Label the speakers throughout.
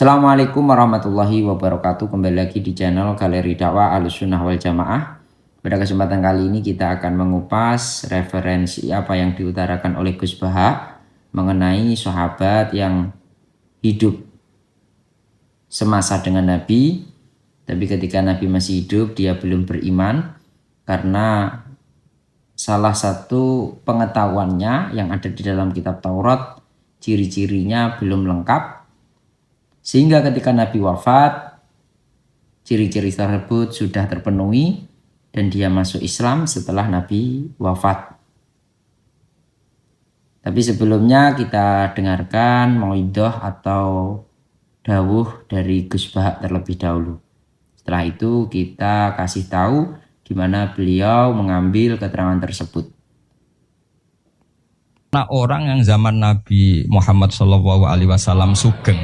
Speaker 1: Assalamualaikum warahmatullahi wabarakatuh. Kembali lagi di channel Galeri Dakwah Ahlussunnah wal Jamaah. Pada kesempatan kali ini kita akan mengupas referensi apa yang diutarakan oleh Gus Baha mengenai sahabat yang hidup semasa dengan Nabi, tapi ketika Nabi masih hidup dia belum beriman karena salah satu pengetahuannya yang ada di dalam kitab Taurat, ciri-cirinya belum lengkap. Sehingga ketika Nabi wafat, ciri-ciri tersebut sudah terpenuhi dan dia masuk Islam setelah Nabi wafat. Tapi sebelumnya kita dengarkan mauidhah atau dawuh dari Gus Baha terlebih dahulu. Setelah itu kita kasih tahu di mana beliau mengambil keterangan tersebut.
Speaker 2: Nah, orang yang zaman Nabi Muhammad SAW sugeng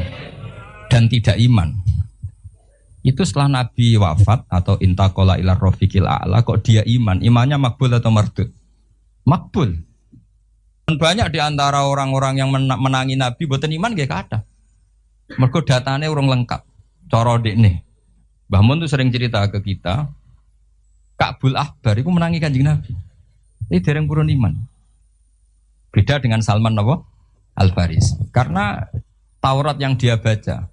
Speaker 2: dan tidak iman, itu setelah Nabi wafat atau intaqala ila rafiqil a'la, kok dia iman? Imannya makbul atau mardud? Makbul. Dan banyak di antara orang-orang yang menangi Nabi boten iman gak kata. Mergo datane urung lengkap. Cara dekne. Mbah Mun tuh sering cerita ke kita, Ka'bul Ahbar itu menangi Kanjeng Nabi. Ini dereng purun iman. Beda dengan Salman Al-Faris. Karena Taurat yang dia baca,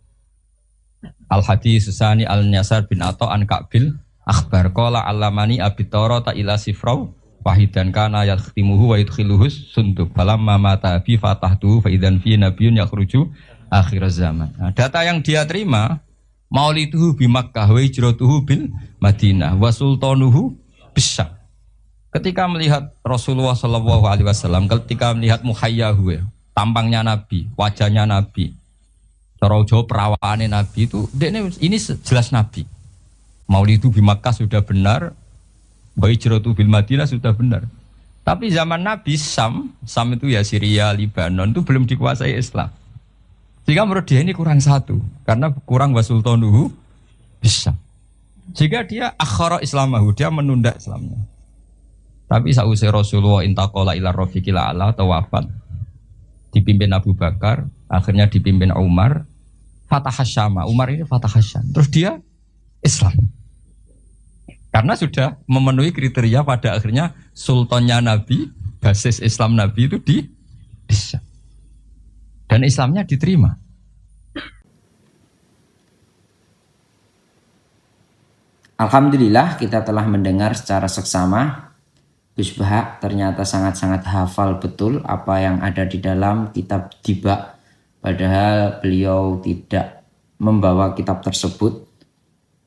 Speaker 2: Al-Hadis Susani Al-Nyasar bin Ato an Ka'bil Akhbar Qala Alamani Abi Taurata ila sifraw wahidan kana yakhtimuhu wa yudkhiluhus sunduk falamma mata bi fatahtu fa idzan fi nabiyyun yakhruju akhir zaman. Nah, data yang dia terima, maulituhu bi Makkah wa hijratuhu bil Madinah wa sultanuhu bisyam. Ketika melihat Rasulullah SAW, ketika melihat muhayyahu, tampangnya Nabi, wajahnya Nabi, cara Jawa perawaannya Nabi itu, ini jelas Nabi. Maulidu di Makkah sudah benar, wa hijratu bil Madinah sudah benar. Tapi zaman Nabi Sam itu ya Syria, Libanon itu belum dikuasai Islam. Sehingga menurut dia ini kurang satu, karena kurang wasultanuhu bisa. Sehingga dia akhara Islamahu, dia menunda Islamnya. Tapi sausai Rasulullah intaqala ila rafiqil a'la atau wafat, dipimpin Abu Bakar, akhirnya dipimpin Umar, Fatah Syama. Umar ini Fatah Syam. Terus dia Islam. Karena sudah memenuhi kriteria pada akhirnya sultannya Nabi, basis Islam Nabi itu di Syam. Dan Islamnya diterima.
Speaker 1: Alhamdulillah kita telah mendengar secara seksama Gus Baha ternyata sangat-sangat hafal betul apa yang ada di dalam kitab Diba. Padahal beliau tidak membawa kitab tersebut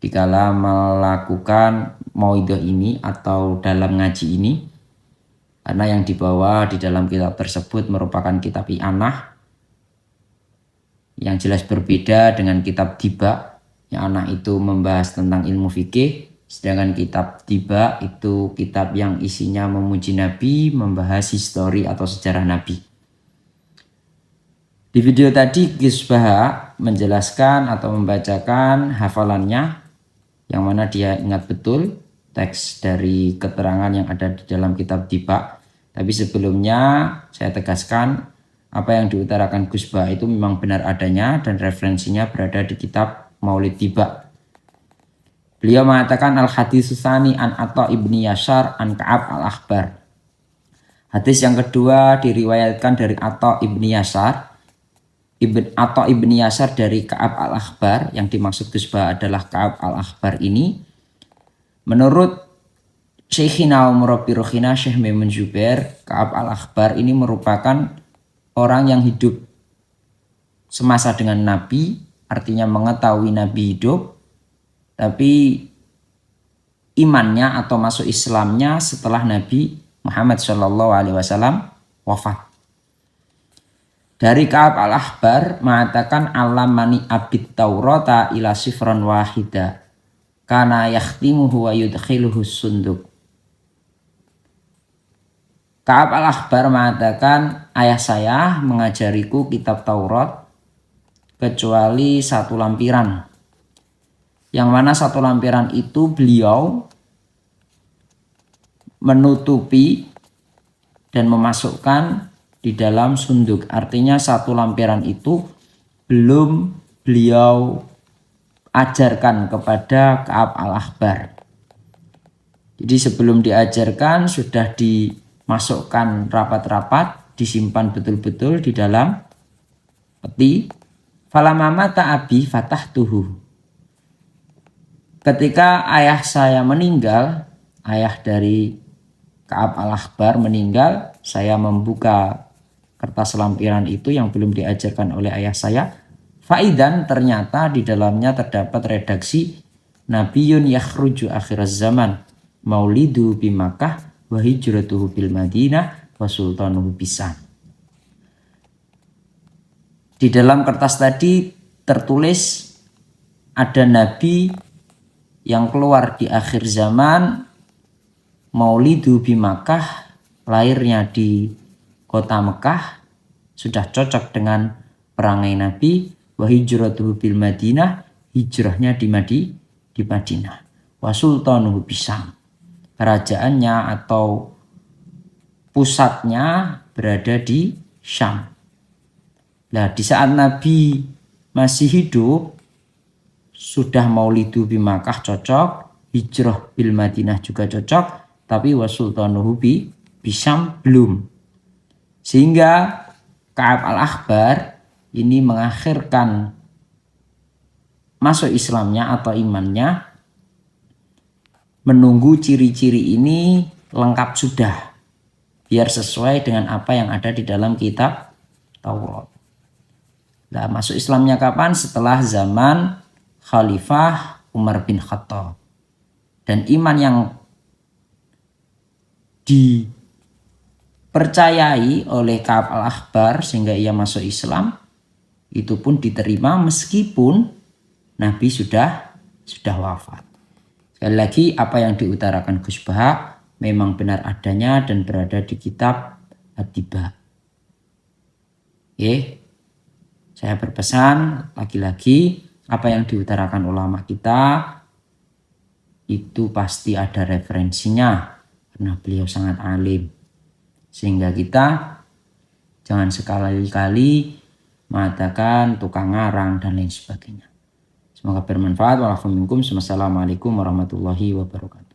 Speaker 1: dikala melakukan mauidhah ini atau dalam ngaji ini. Karena yang dibawa di dalam kitab tersebut merupakan kitab I'anah yang jelas berbeda dengan kitab Diba. Yang I'anah itu membahas tentang ilmu fikih, sedangkan kitab Diba itu kitab yang isinya memuji Nabi, membahas histori atau sejarah Nabi. Di video tadi Gus Baha menjelaskan atau membacakan hafalannya yang mana dia ingat betul teks dari keterangan yang ada di dalam kitab Diba. Tapi sebelumnya saya tegaskan apa yang diutarakan Gus Baha itu memang benar adanya dan referensinya berada di kitab Maulid Diba. Beliau mengatakan Al-Hadis Susani an Atta ibni Yasar an Ka'ab al-Akhbar. Hadis yang kedua diriwayatkan dari Atta ibni Yasar. Atta ibni Yasar dari Ka'ab al-Akhbar. Yang dimaksud Gus Baha adalah Ka'ab al-Akhbar ini. Menurut Syekhina Umrabbi Rohina Syekh Maimun Zubair, Ka'ab al-Akhbar ini merupakan orang yang hidup semasa dengan Nabi. Artinya mengetahui Nabi hidup. Tapi imannya atau masuk Islamnya setelah Nabi Muhammad SAW wafat. Dari Ka'ab al-Akhbar mengatakan alamani abid taurata ila sifran wahida kana yakhtimuhu wa yudkhiluhu sunduk. Ka'ab al-Akhbar mengatakan ayah saya mengajariku kitab Taurat kecuali satu lampiran. Yang mana satu lampiran itu beliau menutupi dan memasukkan di dalam sunduk. Artinya satu lampiran itu belum beliau ajarkan kepada Ka'ab al-Ahbar. Jadi sebelum diajarkan sudah dimasukkan rapat-rapat, disimpan betul-betul di dalam peti. Falamama ta'abi fatahtuhu. Ketika ayah saya meninggal, ayah dari Ka'ab al-Ahbar meninggal, saya membuka kertas lampiran itu yang belum diajarkan oleh ayah saya. Faidan, ternyata di dalamnya terdapat redaksi Nabiyun yakhruju akhir zaman, maulidu bi Makkah wa hijratuhu bil Madinah wa sultanuhu bisan. Di dalam kertas tadi tertulis ada nabi yang keluar di akhir zaman, maulidu bi Makkah, lahirnya di kota Mekah, sudah cocok dengan perangai nabi. Wa hijratuhu bil Madinah, hijrahnya di Madinah. Wa sultanuhu bisam, kerajaannya atau pusatnya berada di Syam. Nah, di saat Nabi masih hidup sudah maulidu bi Makkah cocok, hijrah bil Madinah juga cocok, tapi wa sultanuhu bisam belum. Sehingga Ka'ab al-Ahbar ini mengakhirkan masuk Islamnya atau imannya, menunggu ciri-ciri ini lengkap sudah, biar sesuai dengan apa yang ada di dalam kitab Taurat. Nah, masuk Islamnya kapan? Setelah zaman Khalifah Umar bin Khattab. Dan iman yang dipercayai oleh Ka'ab al-Ahbar sehingga ia masuk Islam, itu pun diterima meskipun Nabi sudah wafat. Sekali lagi, apa yang diutarakan Gus Baha memang benar adanya dan berada di kitab At-Tiba. Saya berpesan lagi-lagi, apa yang diutarakan ulama kita itu pasti ada referensinya karena beliau sangat alim. Sehingga kita jangan sekali-kali mengatakan tukang ngarang dan lain sebagainya. Semoga bermanfaat. Wassalamualaikum warahmatullahi wabarakatuh.